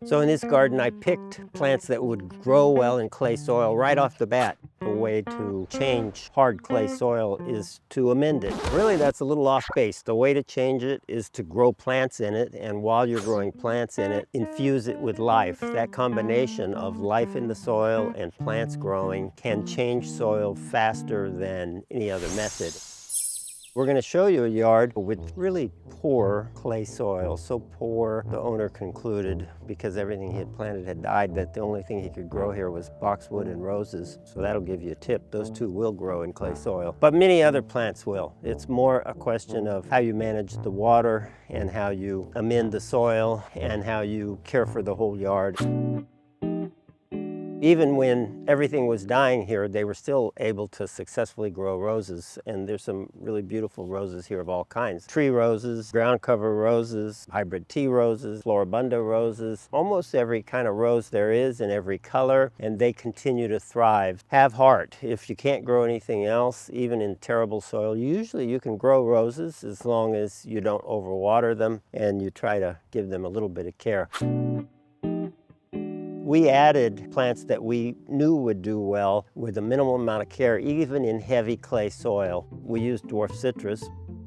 So in this garden, I picked plants that would grow well in clay soil right off the bat. The way to change hard clay soil is to amend it. Really, that's a little off base. The way to change it is to grow plants in it, and while you're growing plants in it, infuse it with life. That combination of life in the soil and plants growing can change soil faster than any other method. We're going to show you a yard with really poor clay soil, so poor the owner concluded, because everything he had planted had died, that the only thing he could grow here was boxwood and roses. So that'll give you a tip. Those two will grow in clay soil, but many other plants will. It's more a question of how you manage the water and how you amend the soil and how you care for the whole yard. Even when everything was dying here, they were still able to successfully grow roses, and there's some really beautiful roses here of all kinds. Tree roses, ground cover roses, hybrid tea roses, floribunda roses, almost every kind of rose there is in every color, and they continue to thrive. Have heart. If you can't grow anything else, even in terrible soil, usually you can grow roses as long as you don't overwater them and you try to give them a little bit of care. We added plants that we knew would do well with a minimal amount of care, even in heavy clay soil. We used dwarf citrus,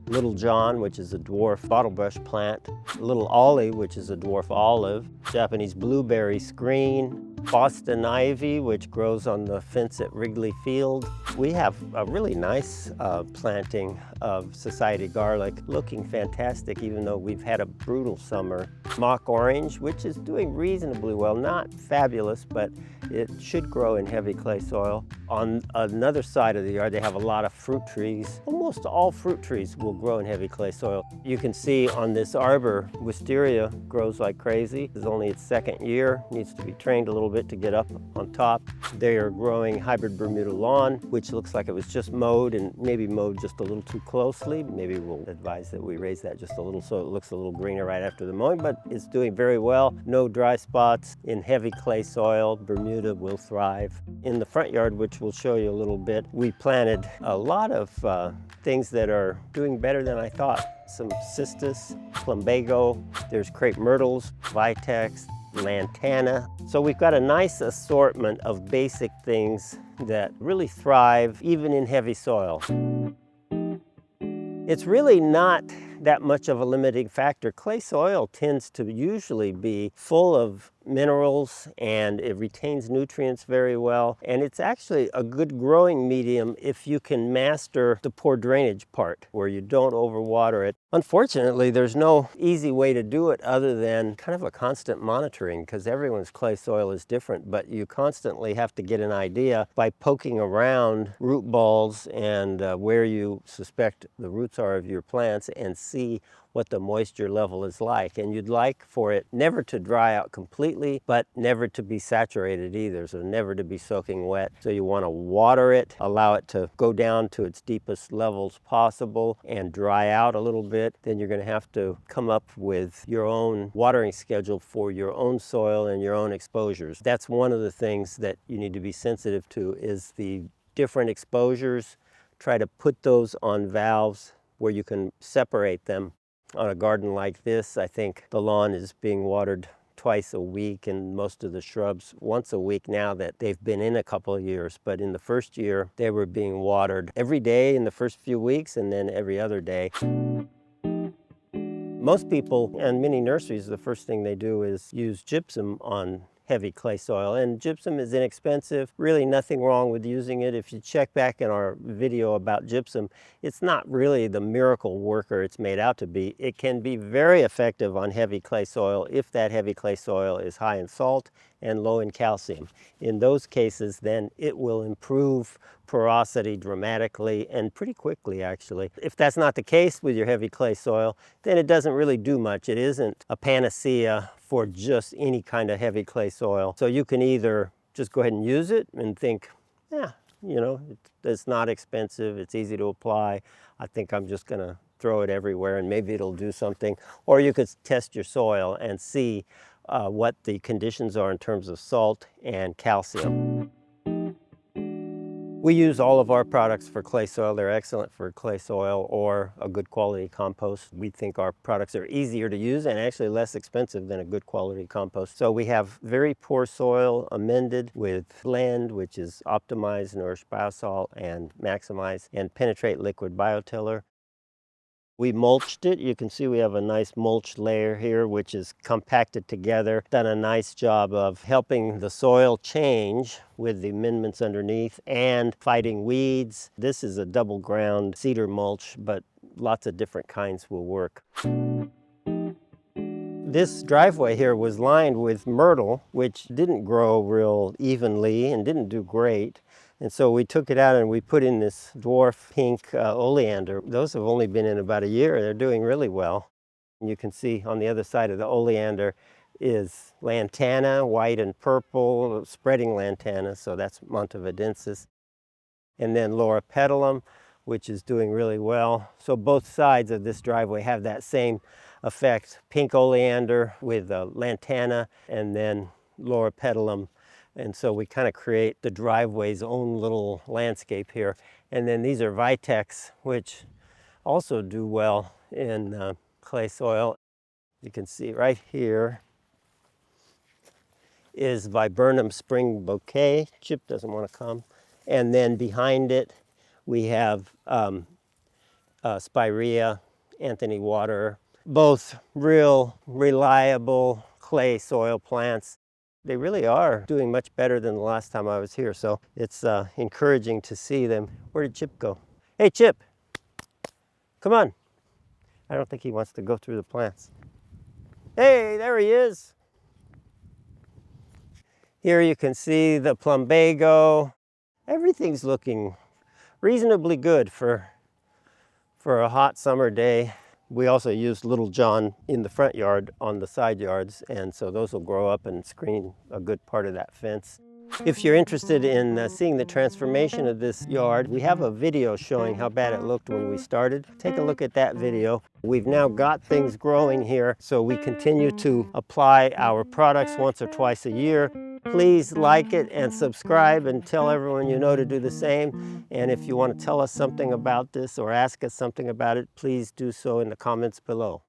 Little John, which is a dwarf bottlebrush plant, Little Ollie, which is a dwarf olive, Japanese blueberry screen, Boston ivy, which grows on the fence at Wrigley Field. We have a really nice planting of society garlic, looking fantastic even though we've had a brutal summer. Mock orange, which is doing reasonably well, not fabulous, but it should grow in heavy clay soil. On another side of the yard, they have a lot of fruit trees. Almost all fruit trees will grow in heavy clay soil. You can see on this arbor, Wisteria grows like crazy. It's only its second year, needs to be trained a little bit to get up on top. They are growing hybrid Bermuda lawn, which looks like it was just mowed and maybe mowed just a little too closely. Maybe we'll advise that we raise that just a little so it looks a little greener right after the mowing, but it's doing very well. No dry spots in heavy clay soil. Bermuda will thrive. In the front yard, which we'll show you a little bit, we planted a lot of things that are doing better than I thought. Some Cistus, Plumbago, there's Crepe Myrtles, Vitex, Lantana. So we've got a nice assortment of basic things that really thrive even in heavy soil. It's really not that much of a limiting factor. Clay soil tends to usually be full of minerals and it retains nutrients very well, and it's actually a good growing medium if you can master the poor drainage part where you don't overwater it. Unfortunately, there's no easy way to do it other than kind of a constant monitoring, because everyone's clay soil is different, but you constantly have to get an idea by poking around root balls and where you suspect the roots are of your plants and see what the moisture level is like. And you'd like for it never to dry out completely, but never to be saturated either, so never to be soaking wet. So you want to water it, allow it to go down to its deepest levels possible and dry out a little bit. Then you're going to have to come up with your own watering schedule for your own soil and your own exposures. That's one of the things that you need to be sensitive to, is the different exposures. Try to put those on valves where you can separate them. On a garden like this, I think the lawn is being watered twice a week and most of the shrubs once a week now that they've been in a couple of years. But in the first year, they were being watered every day in the first few weeks and then every other day. Most people and many nurseries, the first thing they do is use gypsum on heavy clay soil, and gypsum is inexpensive. Really nothing wrong with using it. If you check back in our video about gypsum, it's not really the miracle worker it's made out to be. It can be very effective on heavy clay soil if that heavy clay soil is high in salt and low in calcium. In those cases, then it will improve porosity dramatically and pretty quickly, actually. If that's not the case with your heavy clay soil, then it doesn't really do much. It isn't a panacea for just any kind of heavy clay soil. So you can either just go ahead and use it and think, yeah, you know, it's not expensive, it's easy to apply. I think I'm just gonna throw it everywhere and maybe it'll do something. Or you could test your soil and see what the conditions are in terms of salt and calcium. We use all of our products for clay soil. They're excellent for clay soil or a good quality compost. We think our products are easier to use and actually less expensive than a good quality compost. So we have very poor soil amended with blend, which is optimized nourish-biosol and maximize and penetrate liquid biotiller. We mulched it. You can see we have a nice mulch layer here, which is compacted together. Done a nice job of helping the soil change with the amendments underneath and fighting weeds. This is a double ground cedar mulch, but lots of different kinds will work. This driveway here was lined with myrtle, which didn't grow real evenly and didn't do great. And so we took it out and we put in this dwarf pink oleander. Those have only been in about a year. They're doing really well. And you can see on the other side of the oleander is lantana, white and purple, spreading lantana, so that's montevidensis. And then Loropetalum, which is doing really well. So both sides of this driveway have that same effect. Pink oleander with lantana and then Loropetalum. And so we kind of create the driveway's own little landscape here. And then these are Vitex, which also do well in clay soil. You can see right here is Viburnum spring bouquet. Chip doesn't want to come. And then behind it, we have Spirea, Anthony water, both real reliable clay soil plants. They really are doing much better than the last time I was here, so it's encouraging to see them. Where did Chip go? Hey, Chip, come on. I don't think he wants to go through the plants. Hey, there he is. Here you can see the Plumbago. Everything's looking reasonably good for a hot summer day. We also used Little John in the front yard on the side yards, and so those will grow up and screen a good part of that fence. If you're interested in seeing the transformation of this yard, we have a video showing how bad it looked when we started. Take a look at that video. We've now got things growing here, so we continue to apply our products once or twice a year. Please like it and subscribe and tell everyone you know to do the same. And if you want to tell us something about this or ask us something about it, please do so in the comments below.